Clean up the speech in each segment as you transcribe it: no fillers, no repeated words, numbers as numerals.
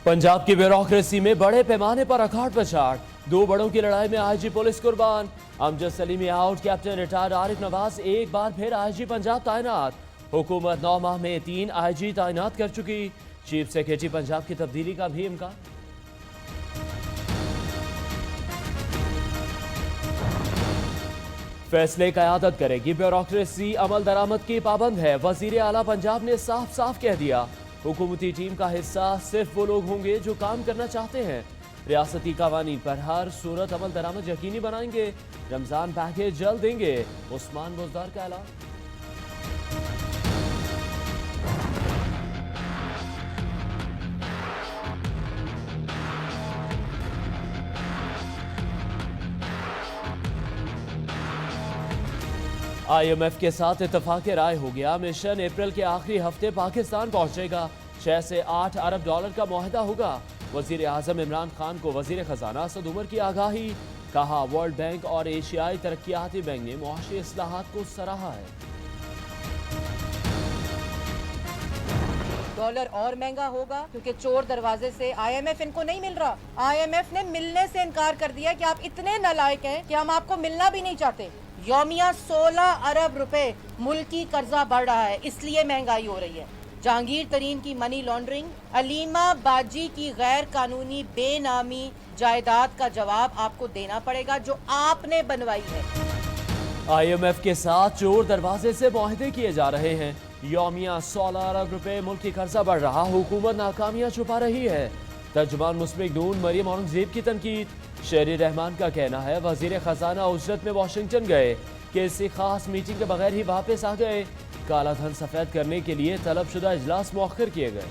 पंजाब की ब्यूरोक्रेसी में बड़े पैमाने पर अखाड़ पछाड़, दो बड़ों की लड़ाई में आईजी पुलिस कुर्बान। Amjad Salimi out, captain retired Arif Nawaz एक बार फिर आईजी पंजाब तैनात। हुकूमत 9 माह में 3 आईजी तैनात कर चुकी। चीफ सेक्रेटरी पंजाब की तब्दीली का भी इम्कान। फैसले क़यादत करेगी ब्यूरोक्रेसी, अमल दरामद की पाबंद है। वजीर आला पंजाब ने साफ साफ कह दिया, हुकूमती टीम का हिस्सा सिर्फ वो लोग होंगे जो काम करना चाहते हैं। रियासती कवानीन पर हर सूरत अमल दरामद यकीनी बनाएंगे। रमजान पैकेज जल्द देंगे, उस्मान बुज़दार का ऐलान। IMF के साथ इत्तफाक राय हो गया। मिशन अप्रैल के आखिरी हफ्ते पाकिस्तान पहुंचेगा। 6 से 8 अरब डॉलर का मुआहदा होगा। वजीर आजम इमरान खान को वजीर खजाना असद उमर की आगाही। कहा, वर्ल्ड बैंक और एशियाई तरक्याती बैंक ने मुआशी इस्लाहात को सराहा है। डॉलर और महंगा होगा क्योंकि चोर दरवाजे से IMF इनको नहीं मिल रहा। IMF ने मिलने से इनकार कर दिया कि आप इतने नालायक हैं कि हम आपको मिलना भी नहीं चाहते। यौमिया 16 अरब रुपए मुल्की कर्जा बढ़ रहा है, इसलिए महंगाई हो रही है। जहांगीर तरीन की मनी लॉन्ड्रिंग, अलीमा बाजी की गैर कानूनी बेनामी जायदाद का जवाब आपको देना पड़ेगा जो आपने बनवाई है। IMF के साथ चोर दरवाजे से मुआहदे किए जा रहे हैं। यौमिया 16 अरब रुपए मुल्की कर्जा बढ़ रहा, हुकूमत नाकामियां छुपा रही है। तर्जुमान मुस्लिम नून मरियम औरंगजेब की तनकीद। शेरी रहमान का कहना है, वजीर खजाना उजरत में वाशिंगटन गए, किसी खास मीटिंग के बगैर ही वापस आ गए। काला धन सफेद करने के लिए तलबशुदा इजलास मुअख्खर किए गए।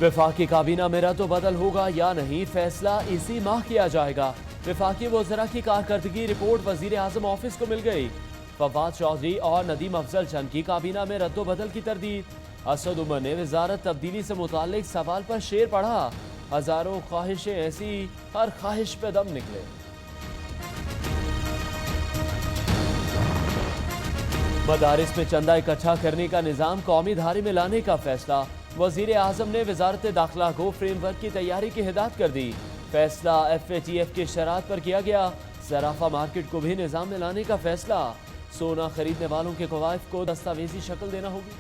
वफाकी काबीना में रद्द-ओ-बदल होगा या नहीं, फैसला इसी माह किया जाएगा। वफाकी वज़रा की कारकर्दगी रिपोर्ट वजीर आजम ऑफिस को मिल गई। फवाद चौधरी और नदीम अफजल चंद की काबीना में रद्द-ओ-बदल की तरदीद। असद उमर ने वजारत तब्दीली से मुताल्लिक सवाल पर शेर पढ़ा, हजारों ख्वाहिशें ऐसी, हर ख्वाहिश पे दम निकले। मदारिस में चंदा इकट्ठा करने का निज़ाम कौमी धारे में लाने का फैसला। वजीर आजम ने वजारत दाखिला को फ्रेमवर्क की तैयारी की हिदायत कर दी। फैसला FATF की शरात पर किया गया। सराफा मार्केट को भी निज़ाम में लाने का फैसला। सोना खरीदने वालों के कवायद को दस्तावेजी शक्ल देना होगी।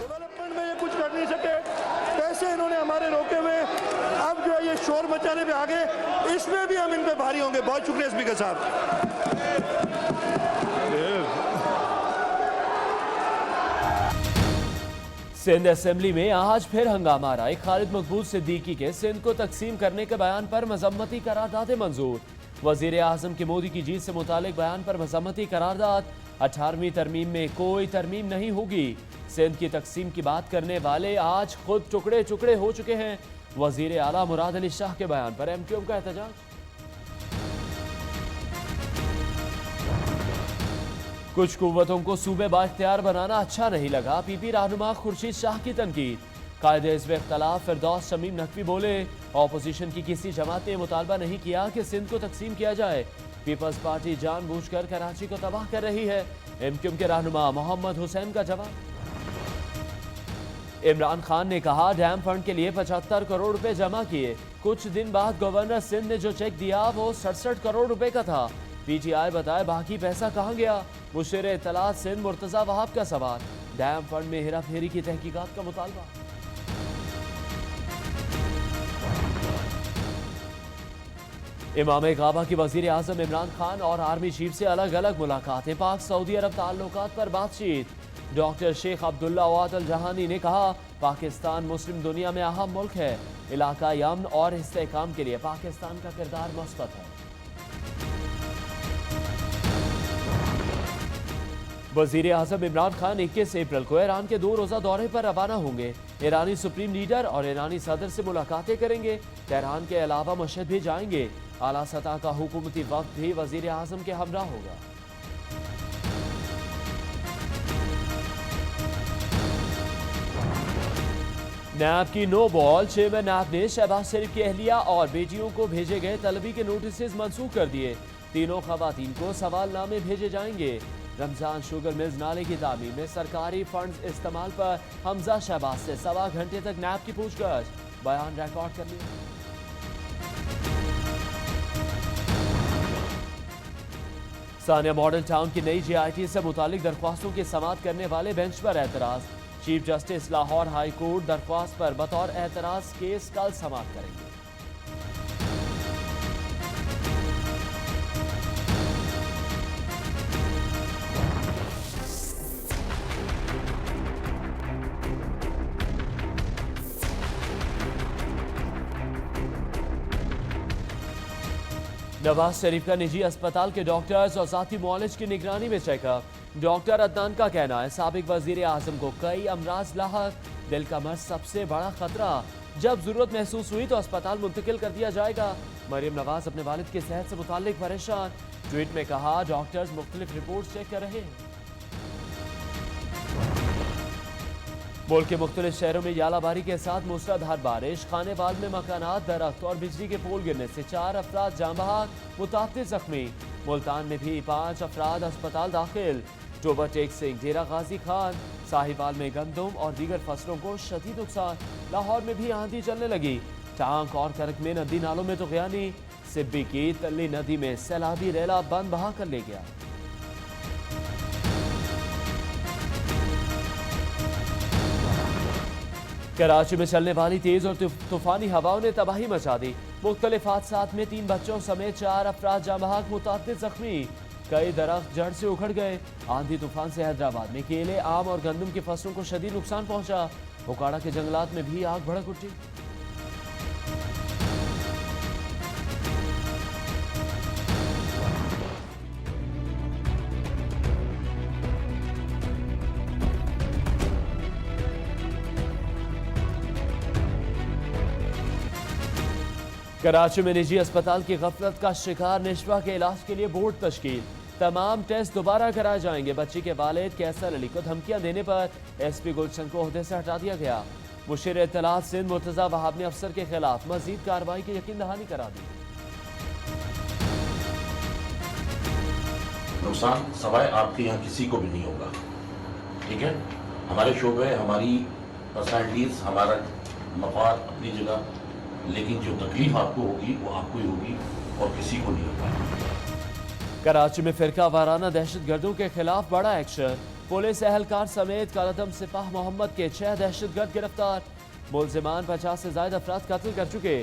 डेवलपमेंट में ये कुछ कर नहीं सके, पैसे इन्होंने हमारे रोके हुए, अब जो है ये शोर मचाने पे आगे, इसमें भी हम इन पे भारी होंगे। बहुत शुक्रिया स्पीकर साहब। सिंध असेंबली में आज फिर हंगामा राय। खालिद मकबूल सिद्दीकी के सिंध को तकसीम करने के बयान पर मजम्मती करारदाद मंजूर। वजीर आजम की मोदी की जीत से मुतालिक बयान पर मजम्मती करारदाद। 18वीं तरमीम में कोई तरमीम नहीं होगी। सिंध की तकसीम की बात करने वाले आज खुद टुकड़े टुकड़े हो चुके हैं। वजीर आला मुराद अली शाह के बयान पर MQM का एहतजाज। कुछ कुव्वतों को सूबे बाख्तियार बनाना अच्छा नहीं लगा। PP रहनुमा खुर्शीद शाह की तनकीद। कायदे हिज़्ब इख्तिलाफ फिरदौस शमीम नकवी बोले, ऑपोजिशन की किसी जमात ने मुतालबा नहीं किया कि सिंध को तकसीम किया जाए। पीपल्स पार्टी जानबूझकर कराची को तबाह कर रही है। MQM के रहनुमा मोहम्मद हुसैन का जवाब। इमरान खान ने कहा, डैम फंड के लिए 75 करोड़ रुपए जमा किए। कुछ दिन बाद गवर्नर सिंध ने जो चेक दिया वो 67 करोड़ रुपए का था। PTI बताए बाकी पैसा कहाँ गया। मुशीर इत्तलात सिंध मुर्तजा वहाब का सवाल। डैम फंड में हेरा फेरी की तहकीकात का मुतालबा। इमाम काबा की वजीर आजम इमरान खान और आर्मी चीफ से अलग अलग मुलाकातें। पाक सऊदी अरब ताल्लुकात पर बातचीत। डॉक्टर शेख अब्दुल्ला अवाद अल जहानी ने कहा, पाकिस्तान मुस्लिम दुनिया में अहम मुल्क है। इलाकाई अमन और इस्तेहकाम के लिए पाकिस्तान का किरदार मस्बत है। वजीर आजम इमरान खान 21 अप्रैल को ईरान के 2 रोज़ा दौरे पर रवाना होंगे। ईरानी सुप्रीम लीडर और ईरानी सदर से मुलाकातें करेंगे। तेहरान के अलावा मशहद भी जाएंगे। आला सतह का हुकूमती वक्त भी वजीर आजम के हमरा होगा। नैब की नो बॉल। चेयरमैन नैब ने शहबाज शरीफ की अहलिया और बेटियों को भेजे गए तलबी के नोटिस मंसूख कर दिए। तीनों खवातीन को सवालनामे भेजे जाएंगे। रमजान शुगर मिल्स नाले की तामीर में सरकारी फंड्स इस्तेमाल पर हमजा शहबाज से 1.25 घंटे तक नैब की पूछताछ। बयान रिकॉर्ड कर लिया। सानिया मॉडल टाउन की नई JIT से मुतालिक दरख्वास्तों की समाअत करने वाले बेंच पर एतराज। Chief justice Lahore high court दरख्वास्त पर बतौर एतराज केस कल समाअत करेंगे। नवाज शरीफ का निजी अस्पताल के डॉक्टर्स और साथी मुआलिज की निगरानी में चेकअप। डॉक्टर अदनान का कहना है साबिक वजीर आजम को कई अमराज लाहक, दिल का मर्ज सबसे बड़ा खतरा, जब जरूरत महसूस हुई तो अस्पताल मुंतकिल कर दिया जाएगा। मरियम नवाज अपने वालिद की सेहत से मुताल्लिक परेशान। ट्वीट में कहा डॉक्टर्स मुख्तलिफ रिपोर्ट चेक कर रहे हैं। मुल्क के मुख्तलिफ शहरों में यालाबारी के साथ मूसलाधार बारिश। खानेवाल में मकानात, दरख्त और बिजली के पोल गिरने से 4 अफराद जाँ बहक, मुतातिल जख्मी। मुल्तान में भी 5 अफराद अस्पताल दाखिल। टोबर टेक सिंह, डेरा गाजी खान, साहिवाल में गंदम और दीगर फसलों को शदीद नुकसान। लाहौर में भी आंधी चलने लगी। टांक और करक में नदी नालों में तो गयानी। सिब्बी की तल्ली नदी में सैलाबी रेला बंद बहा कर ले गया। कराची में चलने वाली तेज और तूफानी हवाओं ने तबाही मचा दी। मुख्तलिफ हादसात में 3 बच्चों समेत 4 अफराद जाँ बहक, मुतातिल जख्मी। कई दरख्त जड़ से उखड़ गए। आंधी तूफान से हैदराबाद में केले, आम और गंदम की फसलों को शदीद नुकसान पहुंचा। उकाड़ा के जंगलात में भी आग भड़क उठी। कराची में निजी अस्पताल की गफलत का शिकार निशवा के इलाज के लिए बोर्ड तश्कील। तमाम टेस्ट दोबारा कराए जाएंगे। बच्ची के वालिद कैसर अली को धमकियां देने पर SP गुलशन को ओहदे से हटा दिया गया। मुशीर इत्तलात सिंध मुर्तजा वहाब ने अफसर के खिलाफ मजीद कार्रवाई की यकीन दहानी करा दी। नुकसान सवाए आपके यहाँ किसी को भी नहीं होगा, ठीक है। हमारे शोबे, हमारी पर्सनैलिटीज, हमारा मफाद अपनी जगह, लेकिन जो तकलीफ आपको होगी वो आपको ही होगी और किसी को नहीं होगा। कराची में फिरका वाराना दहशतगर्दों के खिलाफ बड़ा एक्शन। पुलिस एहलकार समेत कालादम सिपाह मोहम्मद के 6 दहशतगर्द गिरफ्तार। मुलजिमान 50 से ज्यादा अफराद कत्ल कर चुके।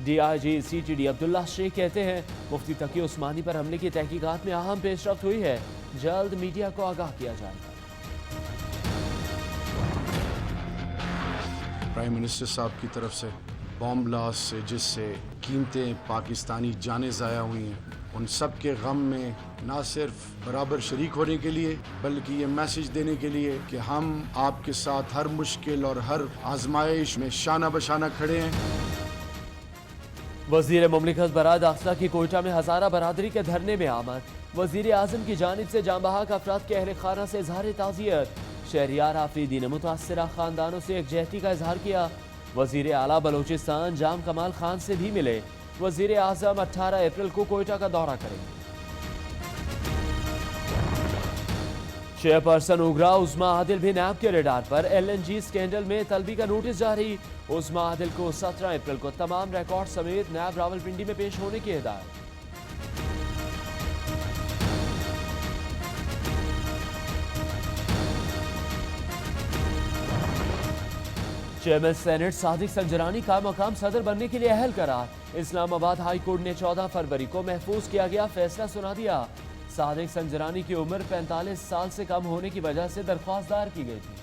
DIG CTD अब्दुल्ला शेख कहते हैं मुफ्ती तकी उस्मानी पर हमले की तहकीकात में अहम पेशरफ्त हुई है। जल्द मीडिया को आगाह किया जाएगा। प्राइम मिनिस्टर साहब की तरफ से बॉम्ब ब्लास्ट से जिससे कीमतें पाकिस्तानी जानें ज़ाया हुई हैं, उन सब के गम में ना सिर्फ बराबर शरीक होने के लिए बल्कि ये मैसेज देने के लिए कि हम आपके साथ हर मुश्किल और हर आजमाइश में शाना बशाना खड़े हैं। वजीर मुमलिकत बराए दाखिला की कोयटा में हज़ारा बरादरी के धरने में आमद। वजीर आजम की जानिब से जाँ बहक अफराद के अहल खाना से इजहार ताज़ियत। शहरियार आफरीदी ने मुतासरा खानदानों से एकजहती का इजहार किया। वजीर आला बलोचिस्तान जाम कमाल खान से भी मिले। वजीर आजम 18 अप्रैल को कोयटा का दौरा करेंगे। चेयरपर्सन उगरा उस्मा आदिल भी नैब के रेडार पर। LNG स्कैंडल में तलबी का नोटिस जारी। उस्मा आदिल को 17 अप्रैल को तमाम रिकॉर्ड समेत नैब रावलपिंडी में पेश होने की हिदायत। चेयरमैन सेनेट सादिक संजरानी का मकाम सदर बनने के लिए अहल करार। इस्लामाबाद हाई कोर्ट ने 14 फरवरी को महफूज किया गया फैसला सुना दिया। सादिक संजरानी की उम्र 45 साल से कम होने की वजह से दरख्वास्त दायर की गई थी।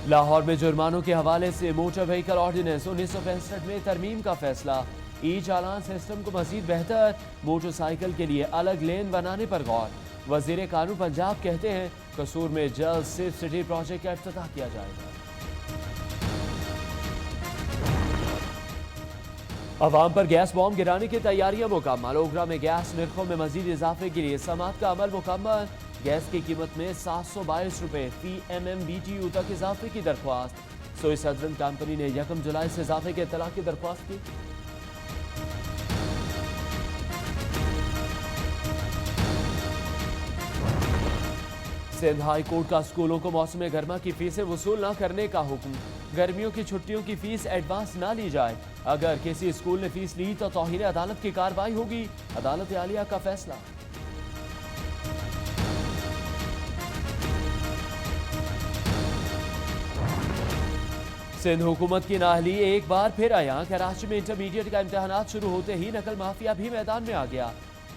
लाहौर में जुर्मानों के हवाले से मोटर व्हीकल ऑर्डिनेंस 1965 में तरमीम का फैसला। ई चालान सिस्टम को मजीद बेहतर, मोटरसाइकिल के लिए अलग लेन बनाने पर गौर। वजीर कानून पंजाब कहते हैं कसूर में जल्द सेफ सिटी प्रोजेक्ट का इफ्तिताह किया जाएगा। अवाम पर गैस बॉम्ब गिराने की तैयारियां मुकम्मल। ओगरा में गैस निर्खों में मजीद इजाफे के लिए समाअत का अमल मुकम्मल। गैस की कीमत में 722 रुपए फी MMBTU तक इजाफे की दरख्वास्त। सोई सदरन कंपनी ने 1 जुलाई से इजाफे के इत्तला की दरख्वास्त की। सिंध हाई कोर्ट का स्कूलों को मौसम गर्मा की फीसें वसूल न करने का हुक्म। गर्मियों की छुट्टियों की फीस एडवांस ना ली जाए। अगर किसी स्कूल ने फीस ली तो तौहीन अदालत की कार्रवाई होगी। अदालत आलिया का फैसला। सिंध हुकूमत की नाअहली एक बार फिर आया। कराची में इंटरमीडिएट का इम्तहानात शुरू होते ही नकल माफिया भी मैदान में आ गया।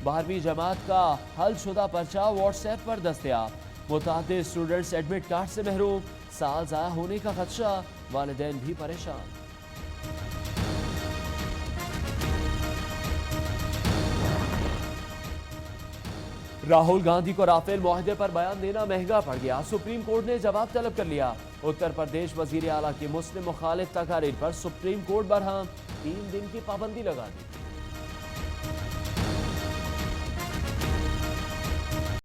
12वीं जमात का हल शुदा पर्चा व्हाट्सएप पर दस्तयाब। मुतादिद स्टूडेंट्स एडमिट कार्ड से महरूम। साल ज़ाया होने का खदशा, वालिदैन भी परेशान। राहुल गांधी को राफेल मुआहदे पर बयान देना महंगा पड़ गया। सुप्रीम कोर्ट ने जवाब तलब कर लिया। उत्तर प्रदेश वजीर आला की मुस्लिम मुखालिफ तकारीर पर सुप्रीम कोर्ट बरहम। 3 दिन की पाबंदी लगा दी।